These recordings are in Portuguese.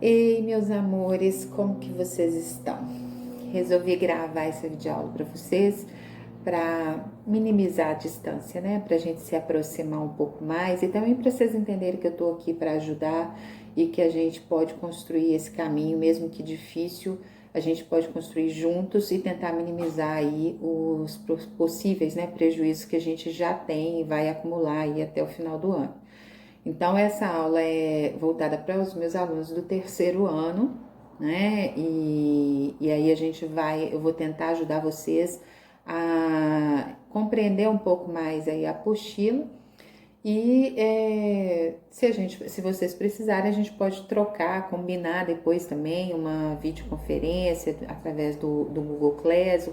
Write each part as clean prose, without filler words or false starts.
Ei, meus amores, como que vocês estão? Resolvi gravar essa videoaula para vocês para minimizar a distância, né? Para a gente se aproximar um pouco mais e também para vocês entenderem que eu estou aqui para ajudar e que a gente pode construir esse caminho, mesmo que difícil, a gente pode construir juntos e tentar minimizar aí os possíveis, né, prejuízos que a gente já tem e vai acumular aí até o final do ano. Então, essa aula é voltada para os meus alunos do terceiro ano, né? E aí eu vou tentar ajudar vocês a compreender um pouco mais aí a apostila. E se vocês precisarem, a gente pode trocar, combinar depois também uma videoconferência através do Google Class,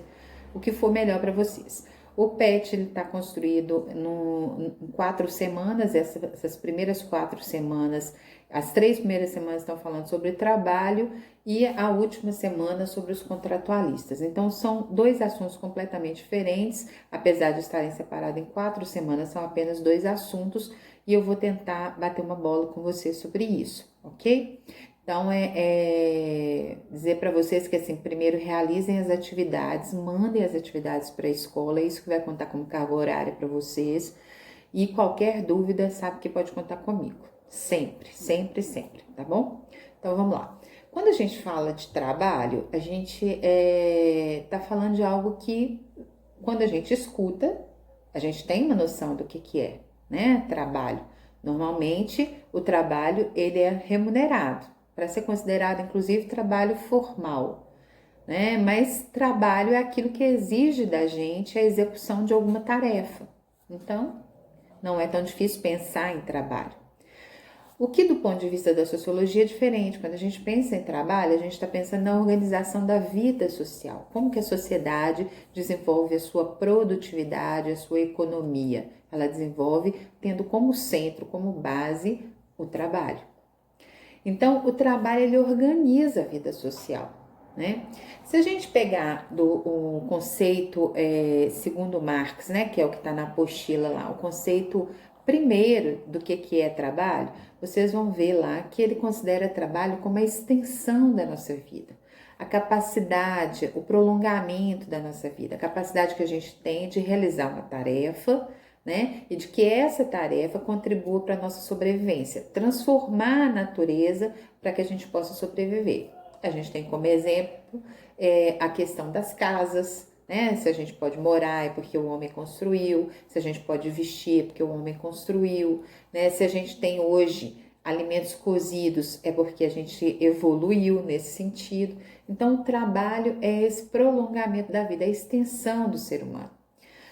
o que for melhor para vocês. O PET está construído em 4 semanas, essas primeiras 4 semanas, as 3 primeiras semanas estão falando sobre trabalho e a última semana sobre os contratualistas. Então, são dois assuntos completamente diferentes, apesar de estarem separados em 4 semanas, são apenas dois assuntos e eu vou tentar bater uma bola com vocês sobre isso, ok? Então, dizer para vocês que, assim, primeiro realizem as atividades, mandem as atividades para a escola, é isso que vai contar como carga horária para vocês. E qualquer dúvida, sabe que pode contar comigo. Sempre, sempre, sempre, tá bom? Então, vamos lá. Quando a gente fala de trabalho, a gente tá falando de algo que, quando a gente escuta, a gente tem uma noção do que é, né? Trabalho. Normalmente, o trabalho, ele é remunerado para ser considerado, inclusive, trabalho formal, né? Mas trabalho é aquilo que exige da gente a execução de alguma tarefa. Então, não é tão difícil pensar em trabalho. O que, do ponto de vista da sociologia, é diferente. Quando a gente pensa em trabalho, a gente está pensando na organização da vida social. Como que a sociedade desenvolve a sua produtividade, a sua economia? Ela desenvolve tendo como centro, como base, o trabalho. Então, o trabalho, ele organiza a vida social, né? Se a gente pegar o conceito, segundo Marx, né, que é o que está na apostila lá, o conceito primeiro do que é trabalho, vocês vão ver lá que ele considera trabalho como a extensão da nossa vida. A capacidade, o prolongamento da nossa vida, a capacidade que a gente tem de realizar uma tarefa, né? E de que essa tarefa contribua para a nossa sobrevivência, transformar a natureza para que a gente possa sobreviver. A gente tem como exemplo a questão das casas, né? Se a gente pode morar é porque o homem construiu, se a gente pode vestir é porque o homem construiu, né? Se a gente tem hoje alimentos cozidos é porque a gente evoluiu nesse sentido. Então, o trabalho é esse prolongamento da vida, a extensão do ser humano.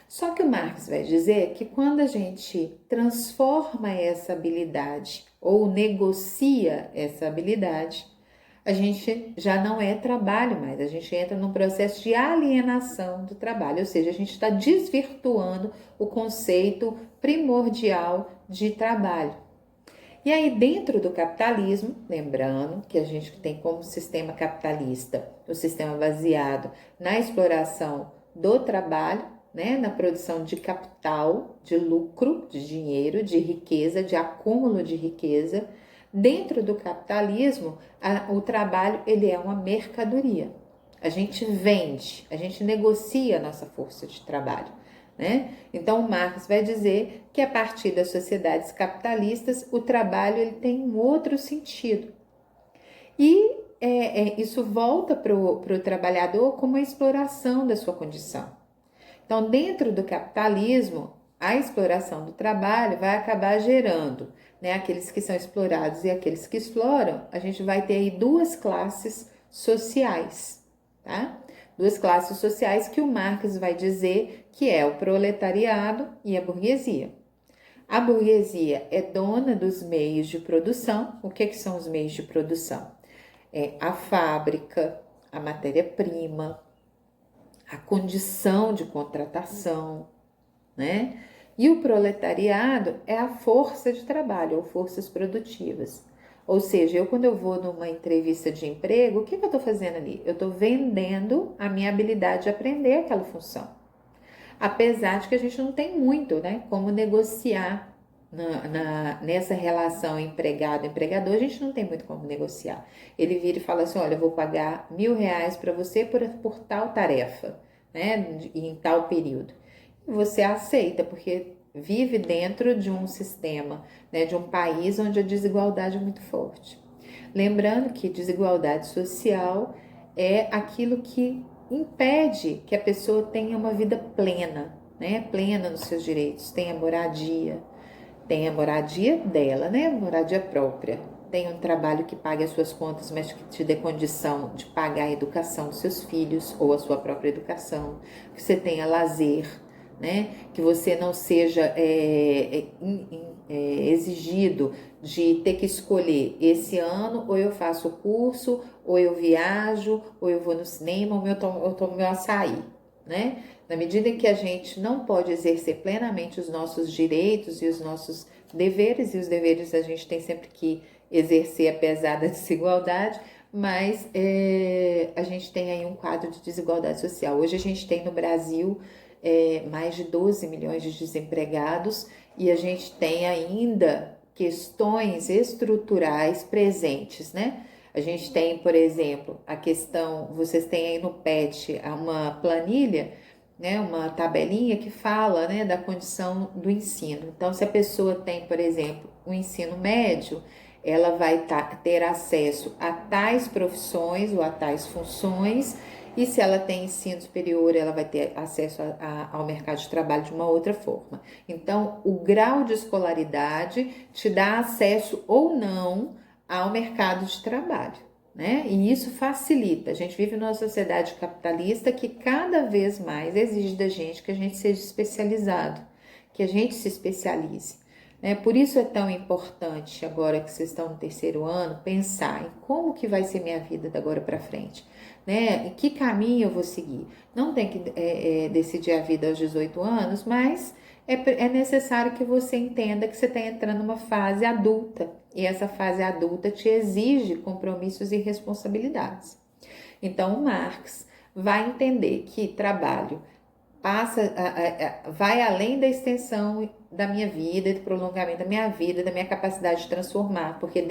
Só que o Marx vai dizer que quando a gente transforma essa habilidade ou negocia essa habilidade, a gente já não é trabalho mais, a gente entra num processo de alienação do trabalho, ou seja, a gente está desvirtuando o conceito primordial de trabalho. E aí, dentro do capitalismo, lembrando que a gente tem como sistema capitalista o sistema baseado na exploração do trabalho, né, na produção de capital, de lucro, de dinheiro, de riqueza, de acúmulo de riqueza. Dentro do capitalismo, o trabalho ele é uma mercadoria. A gente vende, a gente negocia a nossa força de trabalho, né? Então, Marx vai dizer que a partir das sociedades capitalistas, o trabalho ele tem um outro sentido. E isso volta para o trabalhador como a exploração da sua condição. Então, dentro do capitalismo, a exploração do trabalho vai acabar gerando, né, aqueles que são explorados e aqueles que exploram. A gente vai ter aí duas classes sociais, tá? Duas classes sociais que o Marx vai dizer que é o proletariado e a burguesia. A burguesia é dona dos meios de produção. O que são os meios de produção? É a fábrica, a matéria-prima, a condição de contratação, né? E o proletariado é a força de trabalho, ou forças produtivas. Ou seja, quando eu vou numa entrevista de emprego, o que eu estou fazendo ali? Eu estou vendendo a minha habilidade de aprender aquela função. Apesar de que a gente não tem muito, né? Como negociar, nessa relação empregado-empregador, a gente não tem muito como negociar. Ele vira e fala assim, olha, eu vou pagar R$ 1.000 para você por tal tarefa, né, em tal período. E você aceita, porque vive dentro de um sistema, né, de um país onde a desigualdade é muito forte. Lembrando que desigualdade social é aquilo que impede que a pessoa tenha uma vida plena, né? Plena nos seus direitos, tenha moradia dela, né? Moradia própria. Tenha um trabalho que pague as suas contas, mas que te dê condição de pagar a educação dos seus filhos ou a sua própria educação. Que você tenha lazer, né? Que você não seja exigido de ter que escolher esse ano, ou eu faço o curso, ou eu viajo, ou eu vou no cinema, ou eu tomo meu açaí, né? Na medida em que a gente não pode exercer plenamente os nossos direitos e os nossos deveres, e os deveres a gente tem sempre que exercer apesar da desigualdade, mas a gente tem aí um quadro de desigualdade social. Hoje a gente tem no Brasil mais de 12 milhões de desempregados e a gente tem ainda questões estruturais presentes, né? A gente tem, por exemplo, a questão, vocês têm aí no PET uma planilha, né, uma tabelinha que fala, né, da condição do ensino. Então, se a pessoa tem, por exemplo, o ensino médio, ela vai ter acesso a tais profissões ou a tais funções, e se ela tem ensino superior, ela vai ter acesso ao mercado de trabalho de uma outra forma. Então, o grau de escolaridade te dá acesso ou não ao mercado de trabalho, né? E isso facilita. A gente vive numa sociedade capitalista que cada vez mais exige da gente que a gente seja especializado, que a gente se especialize, né? Por isso é tão importante, agora que vocês estão no terceiro ano, pensar em como que vai ser minha vida da agora para frente, né? Em que caminho eu vou seguir. Não tem que decidir a vida aos 18 anos, mas é necessário que você entenda que você está entrando numa fase adulta e essa fase adulta te exige compromissos e responsabilidades. Então, o Marx vai entender que trabalho vai além da extensão da minha vida, do prolongamento da minha vida, da minha capacidade de transformar, porque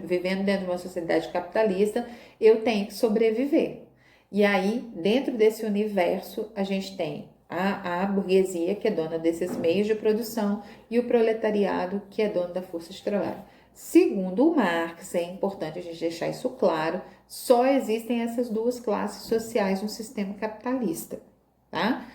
vivendo dentro de uma sociedade capitalista, eu tenho que sobreviver. E aí, dentro desse universo, a gente tem a burguesia, que é dona desses meios de produção, e o proletariado, que é dono da força de trabalho. Segundo o Marx, é importante a gente deixar isso claro, só existem essas duas classes sociais no sistema capitalista, tá?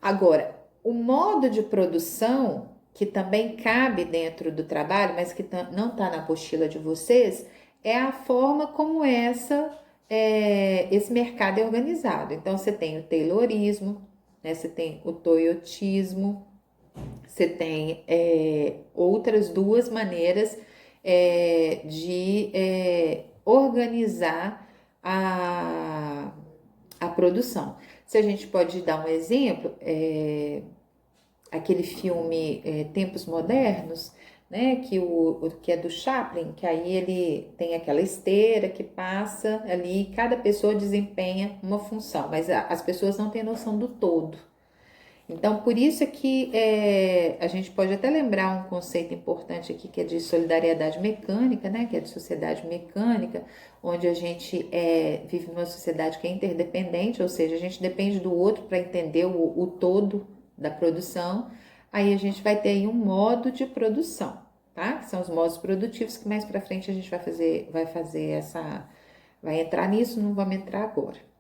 Agora, o modo de produção, que também cabe dentro do trabalho, mas que não está na apostila de vocês, é a forma como esse mercado é organizado. Então, você tem o taylorismo, né? Você tem o toyotismo, você tem outras duas maneiras de organizar a produção. Se a gente pode dar um exemplo, aquele filme Tempos Modernos, né, que é do Chaplin, que aí ele tem aquela esteira que passa ali, e cada pessoa desempenha uma função, mas as pessoas não têm noção do todo. Então, por isso é que a gente pode até lembrar um conceito importante aqui, que é de solidariedade mecânica, né? Que é de sociedade mecânica, onde a gente vive numa sociedade que é interdependente, ou seja, a gente depende do outro para entender o todo da produção. Aí a gente vai ter aí um modo de produção, tá? Que são os modos produtivos, que mais para frente a gente vai entrar nisso, não vamos entrar agora.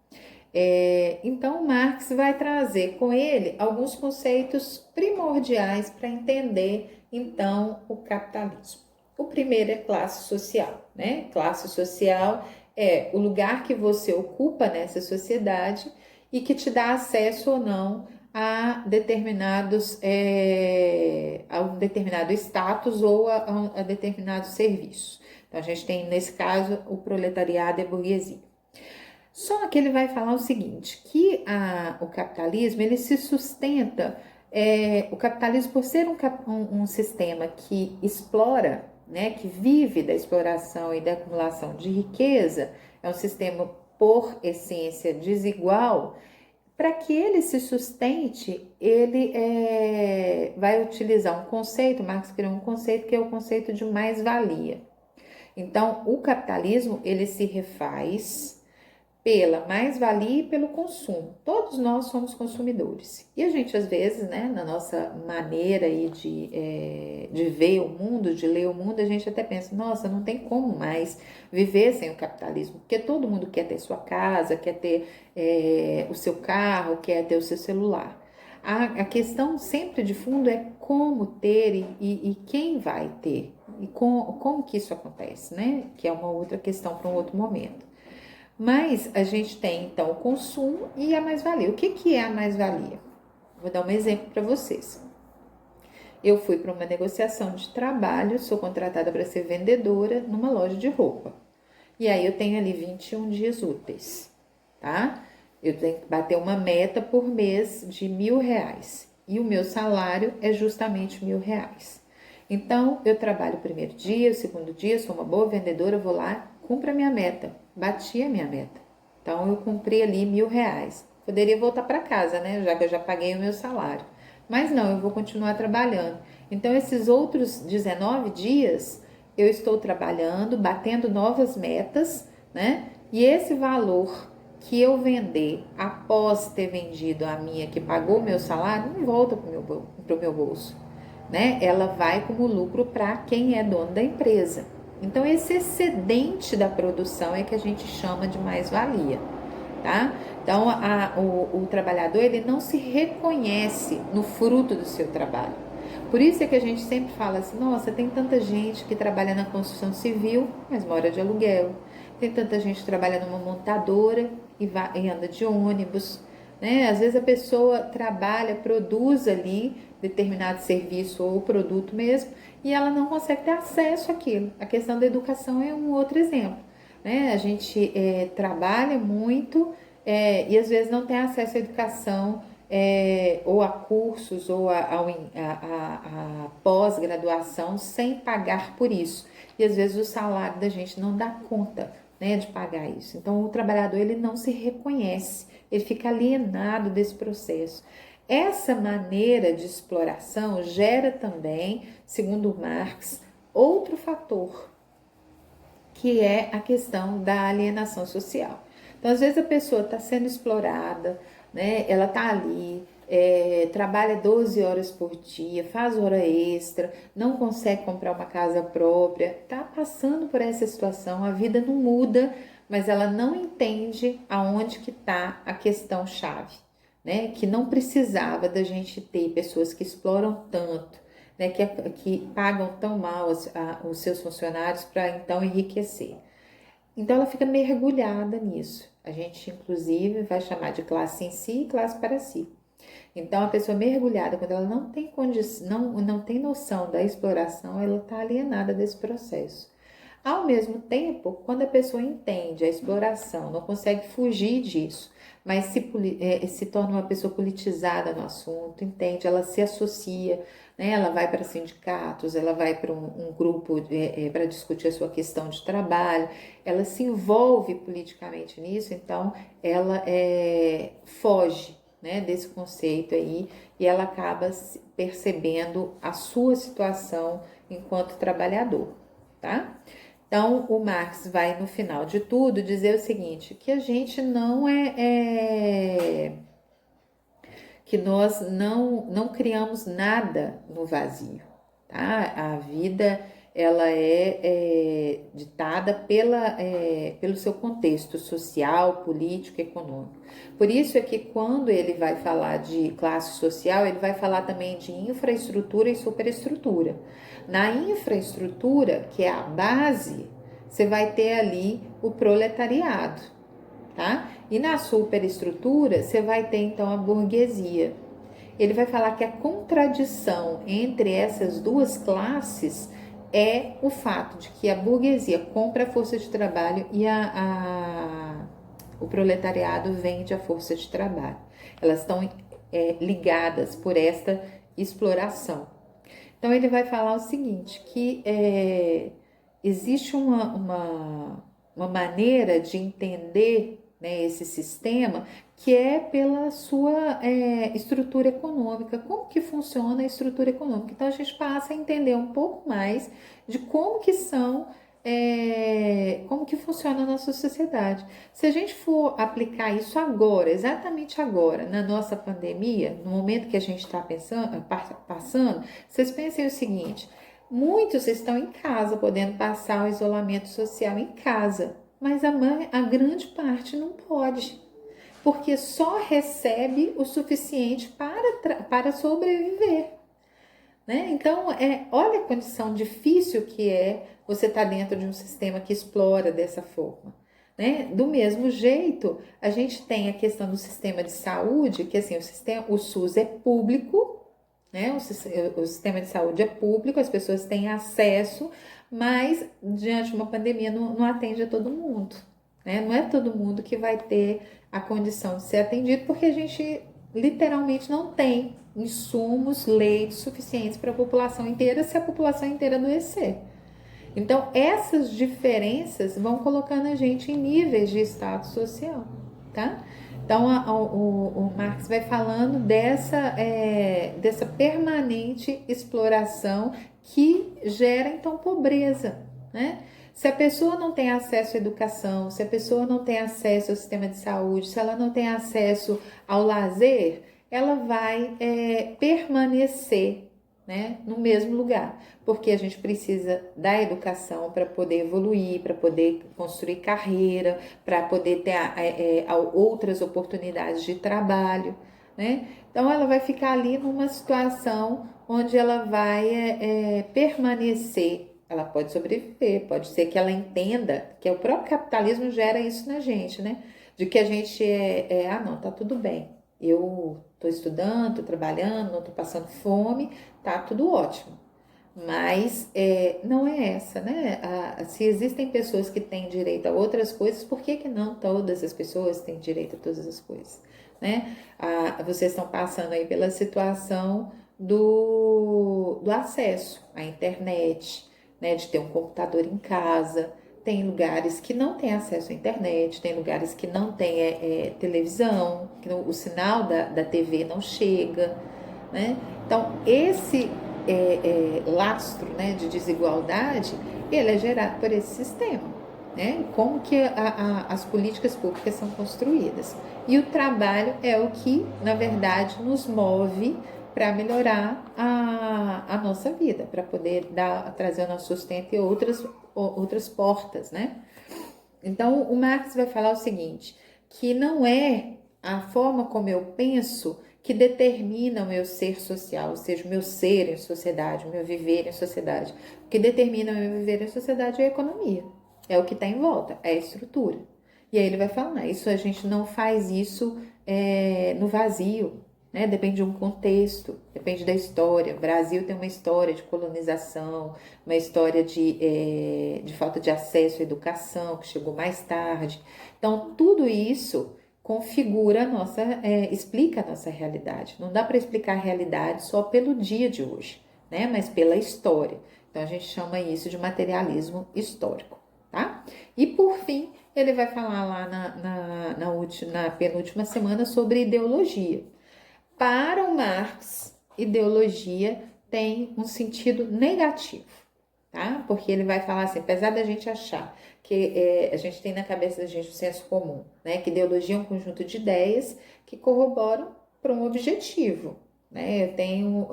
Então, Marx vai trazer com ele alguns conceitos primordiais para entender, então, o capitalismo. O primeiro é classe social, né? Classe social é o lugar que você ocupa nessa sociedade e que te dá acesso ou não a a um determinado status ou a determinados serviços. Então, a gente tem, nesse caso, o proletariado e a burguesia. Só que ele vai falar o seguinte, que o capitalismo, ele se sustenta, o capitalismo por ser um sistema que explora, né, que vive da exploração e da acumulação de riqueza, é um sistema por essência desigual, Para que ele se sustente, ele vai utilizar um conceito, Marx criou um conceito que é o conceito de mais-valia. Então, o capitalismo, ele se refaz pela mais-valia e pelo consumo. Todos nós somos consumidores. E a gente, às vezes, né, na nossa maneira aí de ver o mundo, de ler o mundo, a gente até pensa, nossa, não tem como mais viver sem o capitalismo, porque todo mundo quer ter sua casa, quer ter o seu carro, quer ter o seu celular. A questão sempre de fundo é como ter e quem vai ter, e como que isso acontece, né? Que é uma outra questão para um outro momento. Mas a gente tem então o consumo e a mais-valia. O que é a mais-valia? Vou dar um exemplo para vocês. Eu fui para uma negociação de trabalho, sou contratada para ser vendedora numa loja de roupa. E aí eu tenho ali 21 dias úteis, tá? Eu tenho que bater uma meta por mês de R$ 1.000. E o meu salário é justamente R$ 1.000. Então, eu trabalho o primeiro dia, o segundo dia, sou uma boa vendedora, vou lá, cumpro a minha meta, bati a minha meta. Então, eu cumpri ali R$ 1.000. Poderia voltar para casa, né? Já que eu já paguei o meu salário. Mas não, eu vou continuar trabalhando. Então, esses outros 19 dias, eu estou trabalhando, batendo novas metas, né? E esse valor que eu vender após ter vendido a minha que pagou o meu salário, não volta para o meu bolso, né? Ela vai como lucro para quem é dono da empresa. Então, esse excedente da produção é que a gente chama de mais-valia, tá? Então, o trabalhador, ele não se reconhece no fruto do seu trabalho. Por isso é que a gente sempre fala assim, nossa, tem tanta gente que trabalha na construção civil, mas mora de aluguel. Tem tanta gente que trabalha numa montadora e anda de ônibus, né? Às vezes a pessoa trabalha, produz ali determinado serviço ou produto mesmo, e ela não consegue ter acesso àquilo. A questão da educação é um outro exemplo, né? A gente trabalha muito e às vezes não tem acesso à educação ou a cursos ou a pós-graduação sem pagar por isso. E às vezes o salário da gente não dá conta, né, de pagar isso. Então o trabalhador ele não se reconhece, ele fica alienado desse processo. Essa maneira de exploração gera também, segundo Marx, outro fator, que é a questão da alienação social. Então, às vezes a pessoa está sendo explorada, né? Ela está ali, trabalha 12 horas por dia, faz hora extra, não consegue comprar uma casa própria, está passando por essa situação, a vida não muda, mas ela não entende aonde que está a questão chave, né? Que não precisava da gente ter pessoas que exploram tanto, né, que pagam tão mal os seus funcionários para então enriquecer. Então ela fica mergulhada nisso. A gente, inclusive, vai chamar de classe em si e classe para si. Então a pessoa mergulhada, quando ela não tem condição, não tem noção da exploração, ela está alienada desse processo. Ao mesmo tempo, quando a pessoa entende a exploração, não consegue fugir disso, mas se torna uma pessoa politizada no assunto, entende? Ela se associa, né? Ela vai para sindicatos, ela vai para um grupo para discutir a sua questão de trabalho, ela se envolve politicamente nisso, então ela foge, né, desse conceito aí e ela acaba percebendo a sua situação enquanto trabalhador, tá? Então, o Marx vai, no final de tudo, dizer o seguinte, que a gente não que nós não criamos nada no vazio, tá? A vida, ela é ditada pelo seu contexto social, político, econômico. Por isso é que quando ele vai falar de classe social, ele vai falar também de infraestrutura e superestrutura. Na infraestrutura, que é a base, você vai ter ali o proletariado, tá? E na superestrutura, você vai ter então a burguesia. Ele vai falar que a contradição entre essas duas classes é o fato de que a burguesia compra a força de trabalho e o proletariado vende a força de trabalho. Elas estão ligadas por esta exploração. Então ele vai falar o seguinte, que existe uma maneira de entender né, esse sistema, que é pela sua estrutura econômica, como que funciona a estrutura econômica. Então a gente passa a entender um pouco mais de como que são, como que funciona a nossa sociedade. Se a gente for aplicar isso agora, exatamente agora, na nossa pandemia, no momento que a gente está passando, vocês pensem o seguinte: muitos estão em casa, podendo passar o isolamento social em casa, mas a grande parte não pode, porque só recebe o suficiente para sobreviver, né? Então, olha a condição difícil que é você estar dentro de um sistema que explora dessa forma, né? Do mesmo jeito, a gente tem a questão do sistema de saúde, que assim, o SUS é público, né? O sistema de saúde é público, as pessoas têm acesso, mas diante de uma pandemia não atende a todo mundo, né? Não é todo mundo que vai ter a condição de ser atendido, porque a gente literalmente não tem insumos, leitos suficientes para a população inteira, se a população inteira adoecer. Então, essas diferenças vão colocando a gente em níveis de status social, tá? Então, o Marx vai falando dessa permanente exploração que gera, então, pobreza, né? Se a pessoa não tem acesso à educação, se a pessoa não tem acesso ao sistema de saúde, se ela não tem acesso ao lazer, ela vai permanecer, né, no mesmo lugar, porque a gente precisa da educação para poder evoluir, para poder construir carreira, para poder ter outras oportunidades de trabalho, né? Então ela vai ficar ali numa situação onde ela vai permanecer. Ela pode sobreviver, pode ser que ela entenda que o próprio capitalismo gera isso na gente, né? De que a gente não, tá tudo bem. Eu estou estudando, estou trabalhando, não estou passando fome, tá tudo ótimo. Mas não é essa, né? Se existem pessoas que têm direito a outras coisas, por que não todas as pessoas têm direito a todas as coisas, né? Vocês estão passando aí pela situação do acesso à internet, né? De ter um computador em casa. Tem lugares que não têm acesso à internet, tem lugares que não têm televisão, que o sinal da TV não chega, né? Então, esse lastro, né, de desigualdade, ele é gerado por esse sistema, né? Como que as políticas públicas são construídas. E o trabalho é o que, na verdade, nos move para melhorar a nossa vida, para poder trazer o nosso sustento e outras portas, né? Então, o Marx vai falar o seguinte, que não é a forma como eu penso que determina o meu ser social, ou seja, o meu ser em sociedade, o meu viver em sociedade. O que determina o meu viver em sociedade é a economia, é o que está em volta, é a estrutura. E aí ele vai falar, isso a gente não faz isso no vazio, né? Depende de um contexto, depende da história. O Brasil tem uma história de colonização, uma história de falta de acesso à educação, que chegou mais tarde. Então, tudo isso configura explica a nossa realidade. Não dá para explicar a realidade só pelo dia de hoje, né? Mas pela história. Então, a gente chama isso de materialismo histórico, tá? E, por fim, ele vai falar lá na penúltima semana sobre ideologia. Para o Marx, ideologia tem um sentido negativo, tá? Porque ele vai falar assim, apesar da gente achar que a gente tem na cabeça da gente o senso comum, né? Que ideologia é um conjunto de ideias que corroboram para um objetivo, né? Eu tenho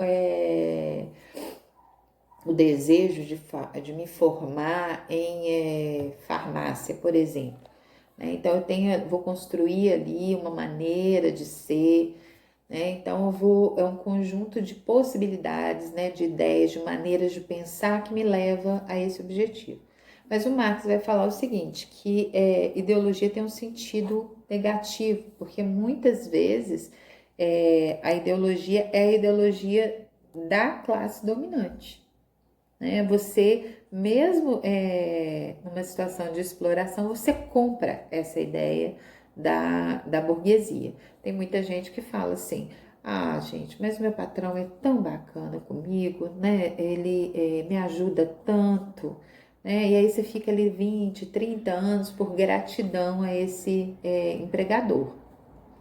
o desejo de me formar em farmácia, por exemplo, né? Então vou construir ali uma maneira de ser, né? Então é um conjunto de possibilidades, né, de ideias, de maneiras de pensar que me leva a esse objetivo. Mas o Marx vai falar o seguinte, que ideologia tem um sentido negativo, porque muitas vezes a ideologia é a ideologia da classe dominante, né? Você, mesmo numa situação de exploração, você compra essa ideia da burguesia. Tem muita gente que fala assim, gente, mas meu patrão é tão bacana comigo, né? Ele me ajuda tanto, né? E aí você fica ali 20, 30 anos por gratidão a esse empregador.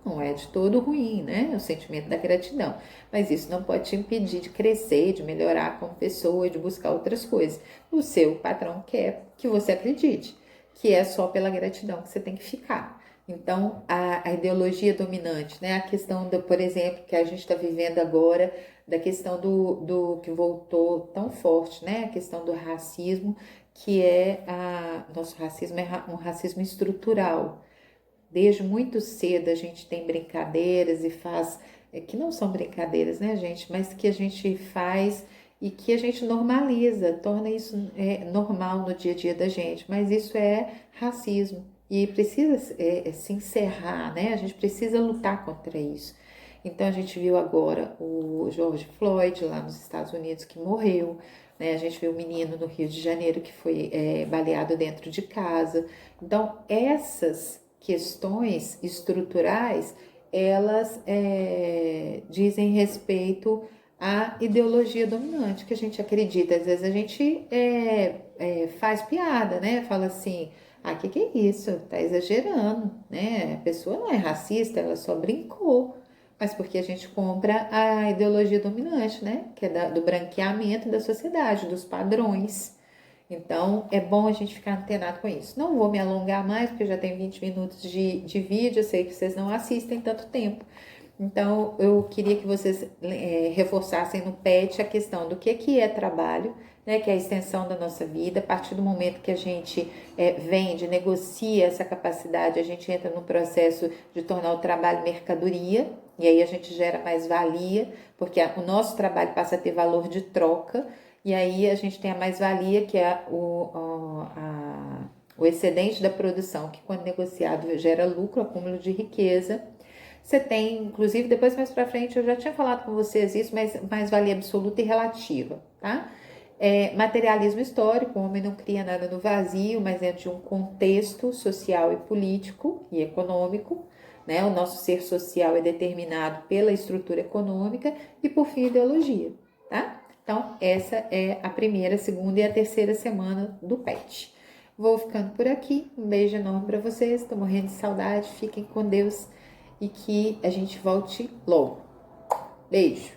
Não é de todo ruim, né? O sentimento da gratidão. Mas isso não pode te impedir de crescer, de melhorar como pessoa, de buscar outras coisas. O seu patrão quer que você acredite que é só pela gratidão que você tem que ficar. Então, a ideologia dominante, né? A questão, por exemplo, que a gente está vivendo agora, da questão do que voltou tão forte, né? A questão do racismo, que nosso racismo é um racismo estrutural. Desde muito cedo a gente tem brincadeiras e faz, que não são brincadeiras, né, gente? Mas que a gente faz e que a gente normaliza, torna isso normal no dia a dia da gente. Mas isso é racismo e precisa se encerrar, né? A gente precisa lutar contra isso. Então a gente viu agora o George Floyd lá nos Estados Unidos que morreu, né? A gente viu o menino no Rio de Janeiro que foi baleado dentro de casa. Então essas questões estruturais, elas dizem respeito à ideologia dominante que a gente acredita. Às vezes a gente faz piada, né? Fala assim, que é isso? Tá exagerando, né? A pessoa não é racista, ela só brincou. Mas porque a gente compra a ideologia dominante, né? Que é do branqueamento da sociedade, dos padrões. Então, é bom a gente ficar antenado com isso. Não vou me alongar mais, porque já tem 20 minutos de vídeo, eu sei que vocês não assistem tanto tempo. Então, eu queria que vocês reforçassem no PET a questão do que é trabalho, né, que é a extensão da nossa vida. A partir do momento que a gente vende, negocia essa capacidade, a gente entra no processo de tornar o trabalho mercadoria, e aí a gente gera mais valia, porque o nosso trabalho passa a ter valor de troca, e aí a gente tem a mais-valia, que é o excedente da produção, que quando negociado gera lucro, acúmulo de riqueza. Você tem, inclusive, depois mais para frente, eu já tinha falado com vocês isso, mas mais-valia absoluta e relativa, tá? Materialismo histórico, o homem não cria nada no vazio, mas dentro de um contexto social e político e econômico, né? O nosso ser social é determinado pela estrutura econômica e, por fim, ideologia, tá? Então, essa é a primeira, a segunda e a terceira semana do PET. Vou ficando por aqui. Um beijo enorme para vocês. Estou morrendo de saudade. Fiquem com Deus e que a gente volte logo. Beijo!